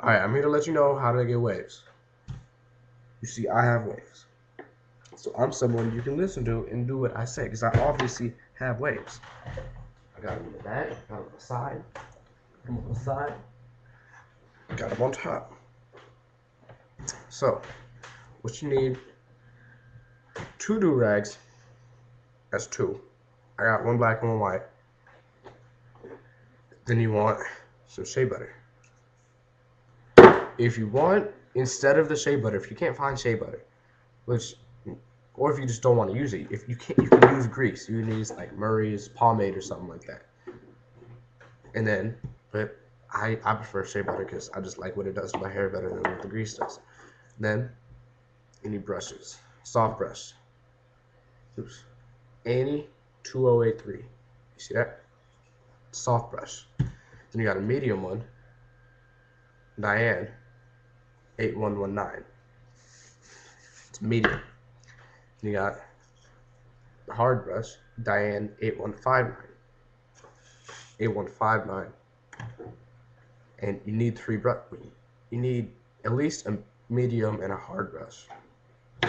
Alright, I'm here to let you know how to get waves. You see, I have waves. So I'm someone you can listen to and do what I say, because I obviously have waves. I got them in the back, got them on the side, come on the side, got them on top. So, what you need, 2 do-rags. That's 2. I got 1 black and 1 white. Then you want some shea butter. If you want, instead of the shea butter, if you can't find shea butter, which, or if you just don't want to use it, if you can't, you can use grease. You can use like Murray's pomade or something like that. And then, but I prefer shea butter because I just like what it does to my hair better than what the grease does. Then, you need brushes. Soft brush. Oops. Annie 2083. You see that? Soft brush. Then you got a medium one. Diane 8119. It's medium. Then you got the hard brush. Diane 8159. 8159. And you need 3 brushes. You need at least a medium and a hard brush.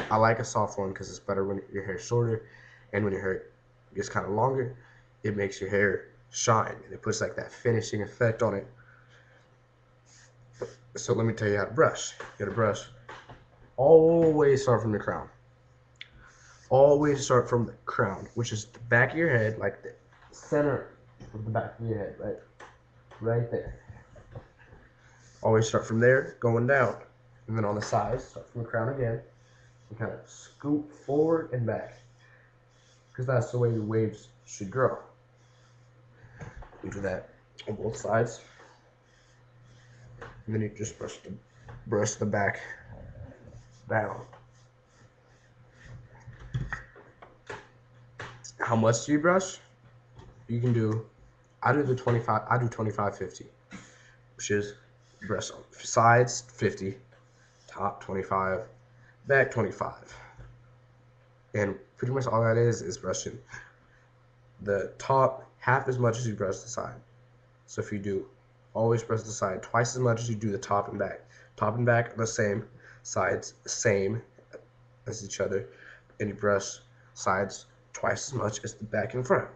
I like a soft one because it's better when your hair's shorter, and when your hair gets kind of longer, it makes your hair shine and it puts like that finishing effect on it. So let me tell you how to brush. You gotta brush. Always start from the crown. Always start from the crown, which is the back of your head, like the center of the back of your head, right there. Always start from there, going down, and then on the sides, start from the crown again, and kind of scoop forward and back, because that's the way your waves should grow. You do that on both sides, and then you just brush the back down. How much do you brush? You can do, I do 25-50, which is brush on sides 50, top 25, back 25. And pretty much all that is brushing the top half as much as you brush the side. So if you do, always brush the side twice as much as you do the top and back. Top and back are the same, sides the same as each other, and you brush sides twice as much as the back and front.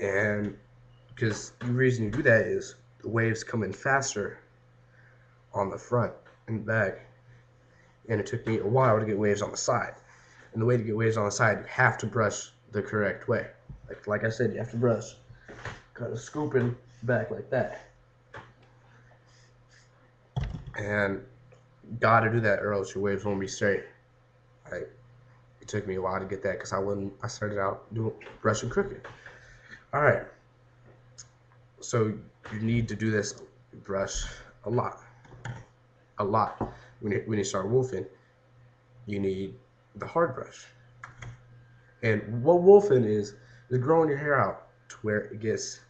And because the reason you do that is the waves come in faster on the front and back, and it took me a while to get waves on the side. And the way to get waves on the side, you have to brush the correct way. Like I said, you have to brush kind of scooping back like that. And gotta do that or else your waves won't be straight. It took me a while to get that because I started out doing brushing crooked. Alright. So you need to do this brush a lot. A lot. When you start wolfing, you need the hard brush. And what wolfing is growing your hair out to where it gets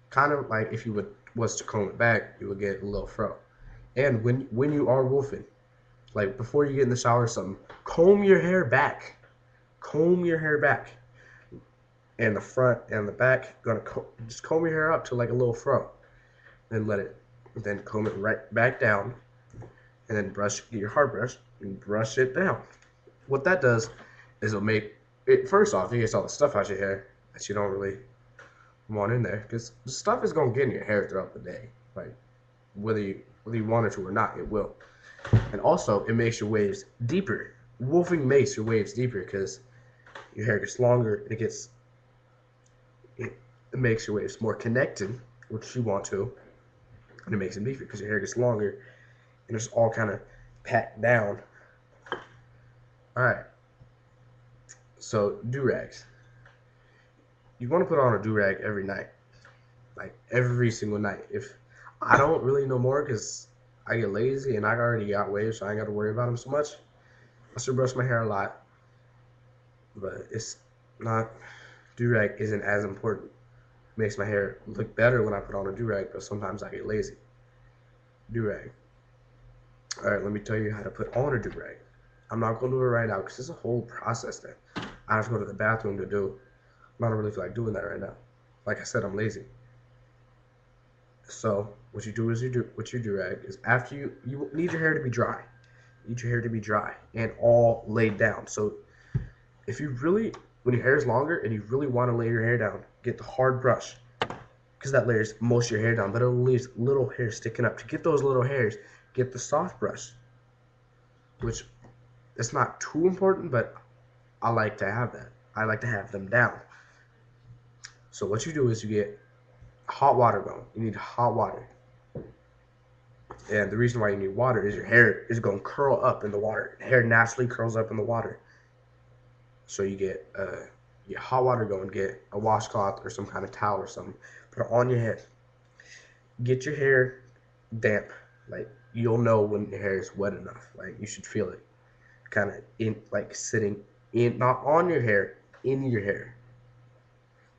kind of like if you was to comb it back, you would get a little fro. And when you are wolfing, like before you get in the shower or something, comb your hair back. Comb your hair back. And the front and the back, just comb your hair up to like a little fro. Then comb it right back down. And then get your hard brush and brush it down. What that does is it'll make it, first off, it gets all the stuff out your hair that you don't really want in there, because the stuff is gonna get in your hair throughout the day. Like whether you want it to or not, it will. And also, it makes your waves deeper. Wolfing makes your waves deeper because your hair gets longer. It makes your waves more connected, which you want to, and it makes them deeper because your hair gets longer and it's all kind of packed down. All right. So do-rags. You want to put on a do-rag every night, like every single night. If I don't really know more because I get lazy and I already got waves, so I ain't got to worry about them so much. I still brush my hair a lot, but it's not, do-rag isn't as important. It makes my hair look better when I put on a do-rag, but sometimes I get lazy. Do-rag. All right, let me tell you how to put on a do-rag. I'm not going to do it right now because it's a whole process that I have to go to the bathroom to do. I don't really feel like doing that right now. Like I said, I'm lazy. So what you do is what you do rag is after you need your hair to be dry. You need your hair to be dry and all laid down. So if you really, when your hair is longer and you really want to lay your hair down, get the hard brush because that layers most of your hair down, but it leaves little hairs sticking up. To get those little hairs, get the soft brush, which it's not too important, but I like to have that. I like to have them down. So what you do is you get hot water going. You need hot water. And the reason why you need water is your hair is going to curl up in the water. Hair naturally curls up in the water. So you get hot water going, get a washcloth or some kind of towel or something, put it on your head. Get your hair damp. Like you'll know when your hair is wet enough. Like you should feel it kind of in, like sitting in, not on your hair, in your hair.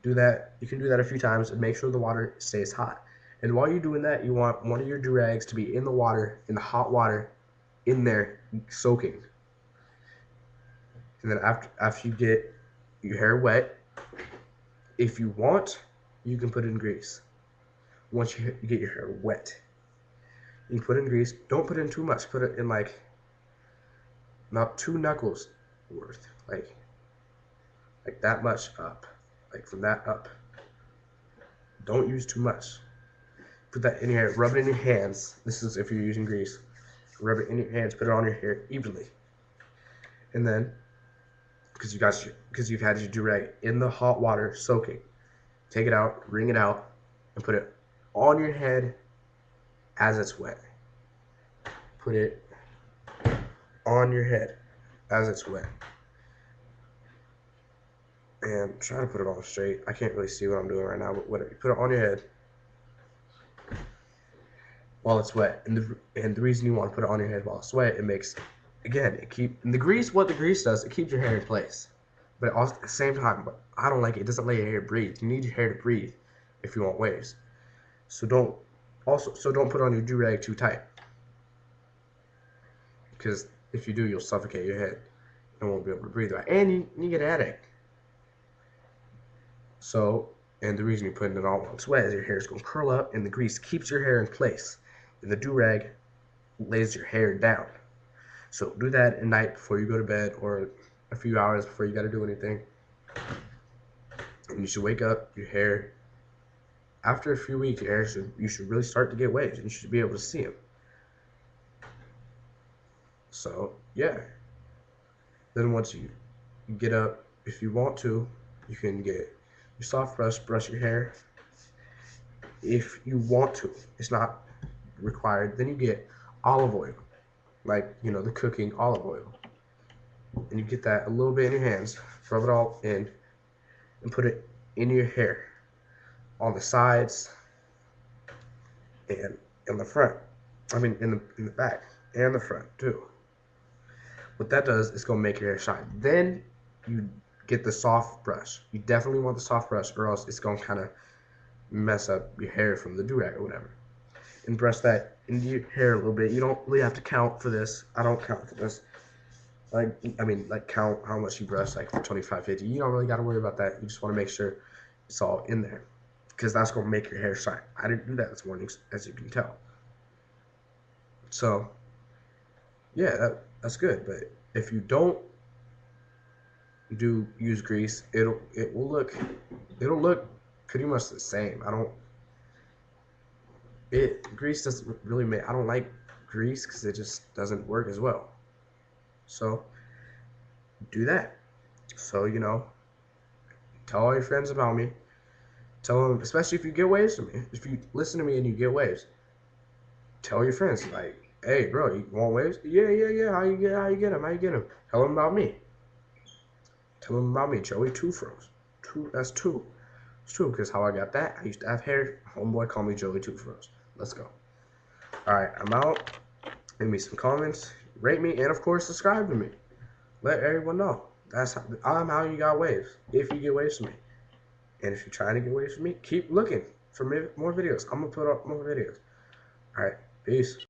Do that. You can do that a few times and make sure the water stays hot. And while you're doing that, you want one of your do-rags to be in the water, in the hot water, in there, soaking. And then after you get your hair wet, if you want, you can put in grease. Once you get your hair wet, you can put in grease. Don't put in too much. Put it in like about 2 knuckles worth, like that much up, like from that up. Don't use too much. Put that in your hair. Rub it in your hands. This is if you're using grease. Rub it in your hands. Put it on your hair evenly. And then, because you've had your do-rag in the hot water soaking, take it out, wring it out, and put it on your head as it's wet. Put it on your head as it's wet. And try to put it on straight. I can't really see what I'm doing right now, but whatever. You put it on your head while it's wet. And the reason you want to put it on your head while it's wet, it makes, again, and the grease, what the grease does, it keeps your hair in place. But also at the same time, I don't like it. It doesn't let your hair breathe. You need your hair to breathe if you want waves. So don't put on your do-rag too tight. Because if you do, you'll suffocate your head and won't be able to breathe right. And you get a headache. So, and the reason you're putting it on while it's wet is your hair is going to curl up and the grease keeps your hair in place. And the do-rag lays your hair down. So do that at night before you go to bed or a few hours before you got to do anything. And you should wake up, your hair, after a few weeks, you should really start to get waves and you should be able to see them. So, yeah. Then once you get up, if you want to, you can get your soft brush your hair. If you want to, it's not required. Then you get olive oil, like, the cooking olive oil. And you get that a little bit in your hands, rub it all in, and put it in your hair, on the sides, and in the front. I mean, in the back, and the front, too. What that does is going to make your hair shine. Then you get the soft brush. You definitely want the soft brush, or else it's going to kind of mess up your hair from the do-rag or whatever. And brush that into your hair a little bit. You don't really have to count for this. I don't count for this. Like count how much you brush, like for 25, 50. You don't really got to worry about that. You just want to make sure it's all in there, because that's going to make your hair shine. I didn't do that this morning, as you can tell. So, yeah, that's good. But if you don't use grease, it'll look pretty much the same. Grease doesn't really make, I don't like grease because it just doesn't work as well. So do that. So, tell all your friends about me. Tell them, especially if you get waves from me. If you listen to me and you get waves, tell your friends, like, hey, bro, you want waves? Yeah. How you get them? Tell them about me. Tell them about me, Joey Two Froze. That's two. It's true, because how I got that, I used to have hair. Homeboy called me Joey Two Froze. Let's go. Alright, I'm out. Leave me some comments. Rate me, and of course, subscribe to me. Let everyone know. I'm how you got waves, if you get waves from me. And if you're trying to get waves from me, keep looking for more videos. I'm going to put up more videos. Alright, peace.